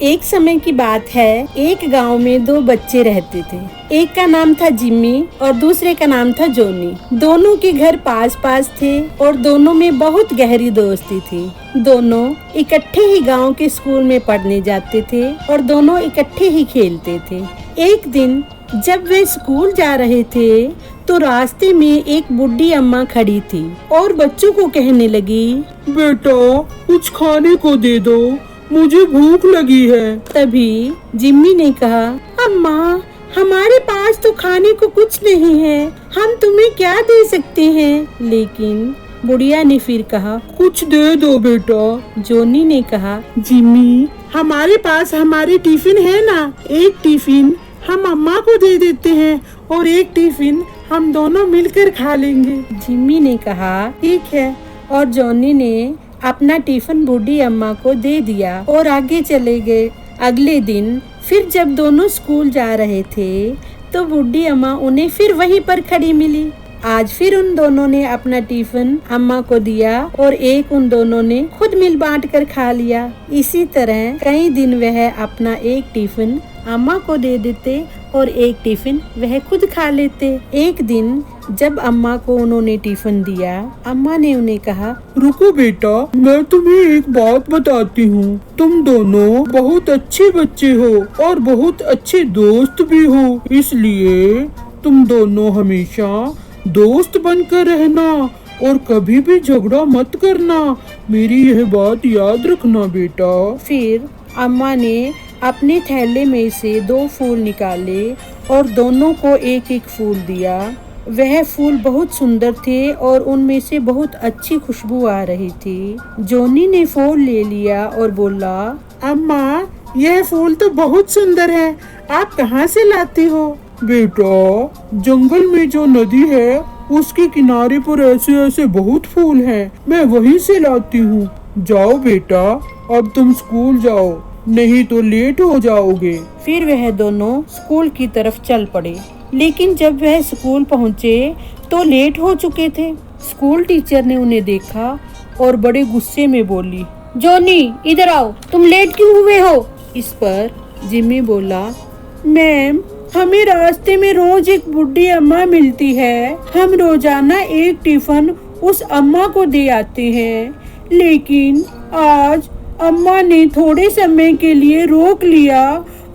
एक समय की बात है, एक गांव में दो बच्चे रहते थे। एक का नाम था जिम्मी और दूसरे का नाम था जोनी। दोनों के घर पास पास थे और दोनों में बहुत गहरी दोस्ती थी। दोनों इकट्ठे ही गांव के स्कूल में पढ़ने जाते थे और दोनों इकट्ठे ही खेलते थे। एक दिन जब वे स्कूल जा रहे थे तो रास्ते में एक बुढ़ी अम्मा खड़ी थी और बच्चों को कहने लगी, बेटा कुछ खाने को दे दो, मुझे भूख लगी है। तभी जिम्मी ने कहा, अम्मा हमारे पास तो खाने को कुछ नहीं है, हम तुम्हें क्या दे सकते हैं। लेकिन बुढ़िया ने फिर कहा, कुछ दे दो बेटा। जोनी ने कहा, जिम्मी हमारे पास हमारे टिफिन है ना, एक टिफिन हम अम्मा को दे देते हैं और एक टिफिन हम दोनों मिलकर खा लेंगे। जिम्मी ने कहा, ठीक है। और जोनी ने अपना टिफिन बूढ़ी अम्मा को दे दिया और आगे चले गए। अगले दिन फिर जब दोनों स्कूल जा रहे थे तो बूढ़ी अम्मा उन्हें फिर वहीं पर खड़ी मिली। आज फिर उन दोनों ने अपना टिफिन अम्मा को दिया और एक उन दोनों ने खुद मिल बांट कर खा लिया। इसी तरह कई दिन वह अपना एक टिफिन अम्मा को दे देते और एक टिफिन वह खुद खा लेते। एक दिन जब अम्मा को उन्होंने टिफिन दिया, अम्मा ने उन्हें कहा, रुको बेटा, मैं तुम्हें एक बात बताती हूँ। तुम दोनों बहुत अच्छे बच्चे हो और बहुत अच्छे दोस्त भी हो, इसलिए तुम दोनों हमेशा दोस्त बनकर रहना और कभी भी झगड़ा मत करना। मेरी यह बात याद रखना बेटा। फिर अम्मा ने अपने थैले में से 2 फूल निकाले और दोनों को एक एक फूल दिया। वह फूल बहुत सुंदर थे और उनमें से बहुत अच्छी खुशबू आ रही थी। जोनी ने फूल ले लिया और बोला, अम्मा यह फूल तो बहुत सुंदर है, आप कहाँ से लाती हो? बेटा जंगल में जो नदी है उसके किनारे पर ऐसे ऐसे बहुत फूल हैं, मैं वहीं से लाती हूँ। जाओ बेटा, अब तुम स्कूल जाओ, नहीं तो लेट हो जाओगे। फिर वह दोनों स्कूल की तरफ चल पड़े। लेकिन जब वह स्कूल पहुँचे तो लेट हो चुके थे। स्कूल टीचर ने उन्हें देखा और बड़े गुस्से में बोली, जोनी इधर आओ, तुम लेट क्यों हुए हो? इस पर जिम्मी बोला, मैम हमें रास्ते में रोज एक बुढ़ी अम्मा मिलती है, हम रोजाना एक टिफिन उस अम्मा को दे आते हैं, लेकिन आज अम्मा ने थोड़े समय के लिए रोक लिया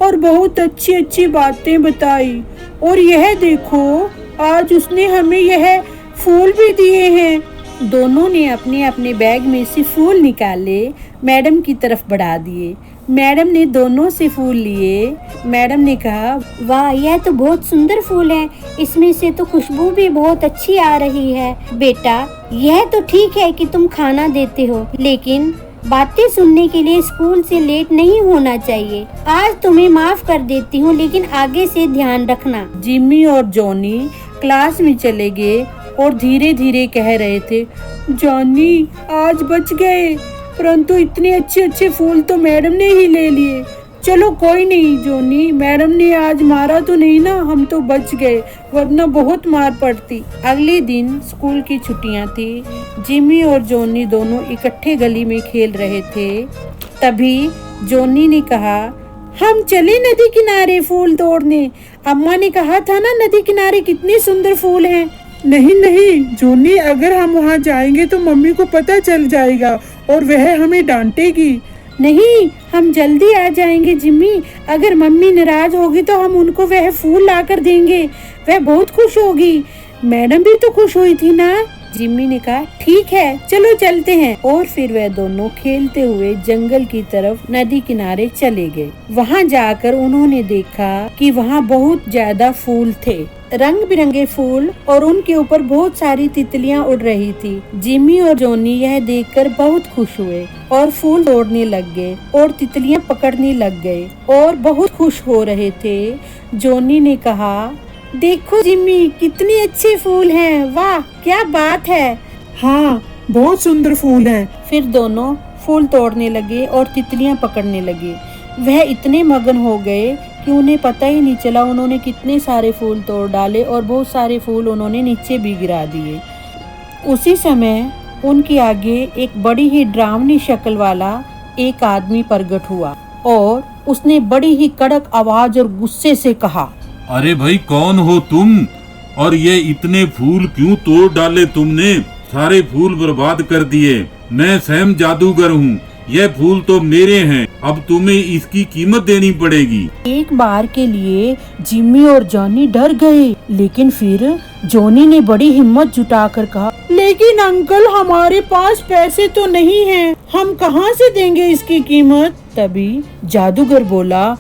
और बहुत अच्छी अच्छी बातें बताई और यह देखो आज उसने हमें यह फूल भी दिए हैं। दोनों ने अपने अपने बैग में से फूल निकाले, मैडम की तरफ बढ़ा दिए। मैडम ने दोनों से फूल लिए। मैडम ने कहा, वाह यह तो बहुत सुंदर फूल है, इसमें से तो खुशबू भी बहुत अच्छी आ रही है। बेटा यह तो ठीक है कि तुम खाना देते हो, लेकिन बातें सुनने के लिए स्कूल से लेट नहीं होना चाहिए। आज तुम्हें माफ कर देती हूँ, लेकिन आगे से ध्यान रखना। जिम्मी और जॉनी क्लास में चले गए और धीरे धीरे कह रहे थे, जॉनी आज बच गए, परंतु इतने अच्छे अच्छे फूल तो मैडम ने ही ले लिए। चलो कोई नहीं जॉनी, मैडम ने आज मारा तो नहीं ना, हम तो बच गए, वरना बहुत मार पड़ती। अगले दिन स्कूल की छुट्टियां थी। जिम्मी और जॉनी दोनों इकट्ठे गली में खेल रहे थे। तभी जॉनी ने कहा, हम चले नदी किनारे फूल तोड़ने, अम्मा ने कहा था ना नदी किनारे कितने सुंदर फूल हैं। नहीं नहीं जॉनी, अगर हम वहाँ जाएंगे तो मम्मी को पता चल जाएगा और वह हमें डांटेगी। नहीं, हम जल्दी आ जाएंगे जिम्मी, अगर मम्मी नाराज होगी तो हम उनको वह फूल ला कर देंगे, वह बहुत खुश होगी। मैडम भी तो खुश हुई थी ना। जिम्मी ने कहा, ठीक है चलो चलते हैं। और फिर वह दोनों खेलते हुए जंगल की तरफ नदी किनारे चले गए। वहाँ जाकर उन्होंने देखा कि वहाँ बहुत ज्यादा फूल थे, रंग बिरंगे फूल, और उनके ऊपर बहुत सारी तितलियां उड़ रही थी। जिम्मी और जॉनी यह देखकर बहुत खुश हुए और फूल तोड़ने लग गए और तितलियां पकड़ने लग गए और बहुत खुश हो रहे थे। जॉनी ने कहा, देखो जिम्मी कितने अच्छे फूल हैं, वाह क्या बात है। हाँ बहुत सुंदर फूल हैं। फिर दोनों फूल तोड़ने लगे और तितलियां पकड़ने लगे। वह इतने मगन हो गए कि उन्हें पता ही नहीं चला उन्होंने कितने सारे फूल तोड़ डाले और बहुत सारे फूल उन्होंने नीचे भी गिरा दिए। उसी समय उनके आगे एक बड़ी ही डरावनी शक्ल वाला एक आदमी प्रकट हुआ और उसने बड़ी ही कड़क आवाज और गुस्से से कहा, अरे भाई कौन हो तुम, और ये इतने फूल क्यों तोड़ डाले तुमने? सारे फूल बर्बाद कर दिए। मैं सैम जादूगर हूँ, ये फूल तो मेरे हैं, अब तुम्हें इसकी कीमत देनी पड़ेगी। एक बार के लिए जिम्मी और जॉनी डर गए, लेकिन फिर जॉनी ने बड़ी हिम्मत जुटाकर कहा, लेकिन अंकल हमारे पास पैसे तो नहीं हैं, हम कहाँ से देंगे इसकी कीमत? तभी जादूगर बोला,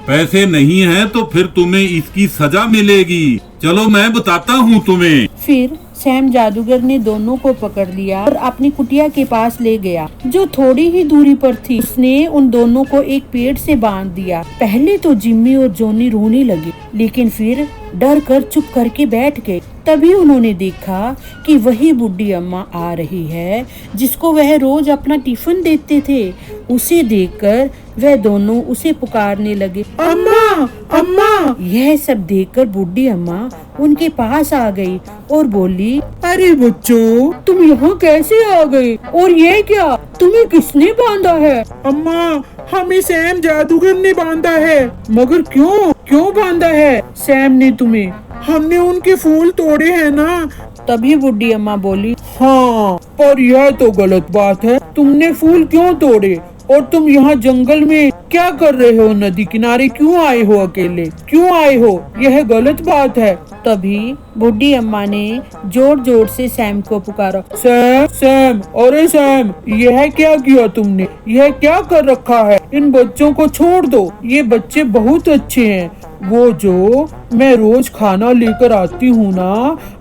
पैसे नहीं है तो फिर तुम्हें इसकी सजा मिलेगी। चलो मैं बताता हूँ तुम्हें। फिर सैम जादूगर ने दोनों को पकड़ लिया और अपनी कुटिया के पास ले गया, जो थोड़ी ही दूरी पर थी। उसने उन दोनों को एक पेड़ से बांध दिया। पहले तो जिम्मी और जॉनी रोने लगे, लेकिन फिर डर कर चुप करके बैठ गए। तभी उन्होंने देखा कि वही बुढ़ी अम्मा आ रही है, जिसको वह रोज अपना टिफिन देते थे। उसे देखकर वह दोनों उसे पुकारने लगे, अम्मा अम्मा। यह सब देखकर बुढ़ी अम्मा उनके पास आ गई और बोली, अरे बच्चों, तुम यहाँ कैसे आ गए? और ये क्या, तुम्हें किसने बांधा है? अम्मा, हमें सैम जादूगर ने बांधा है। मगर क्यों बांधा है सैम ने तुम्हें? हमने उनके फूल तोड़े हैं ना। तभी बुढ़ी अम्मा बोली, हाँ, पर यह तो गलत बात है। तुमने फूल क्यों तोड़े? और तुम यहाँ जंगल में क्या कर रहे हो? नदी किनारे क्यों आए हो? अकेले क्यों आए हो? यह गलत बात है। तभी बुढ़ी अम्मा ने जोर जोर से सैम को पुकारा, सैम सैम, अरे सैम, यह क्या किया तुमने? यह क्या कर रखा है? इन बच्चों को छोड़ दो, ये बच्चे बहुत अच्छे हैं। वो जो मैं रोज खाना लेकर आती हूँ ना,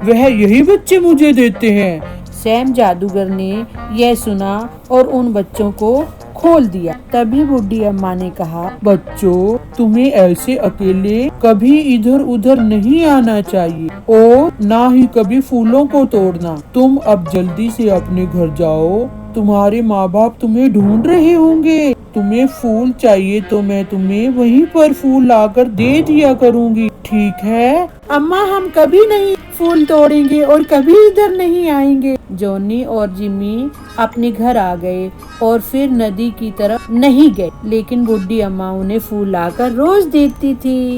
वह यही बच्चे मुझे देते हैं। सैम जादूगर ने यह सुना और उन बच्चों को खोल दिया। तभी बुढ़ी अम्मा ने कहा, बच्चों, तुम्हें ऐसे अकेले कभी इधर उधर नहीं आना चाहिए, और ना ही कभी फूलों को तोड़ना। तुम अब जल्दी से अपने घर जाओ, तुम्हारे माँ बाप तुम्हें ढूंढ रहे होंगे। तुम्हें फूल चाहिए तो मैं तुम्हें वहीं पर फूल लाकर दे दिया करूँगी, ठीक है? अम्मा, हम कभी नहीं फूल तोड़ेंगे और कभी इधर नहीं आएंगे। जॉनी और जिम्मी अपने घर आ गए और फिर नदी की तरफ नहीं गए, लेकिन बुढ़ी अम्मा उन्हें फूल लाकर रोज देती थी।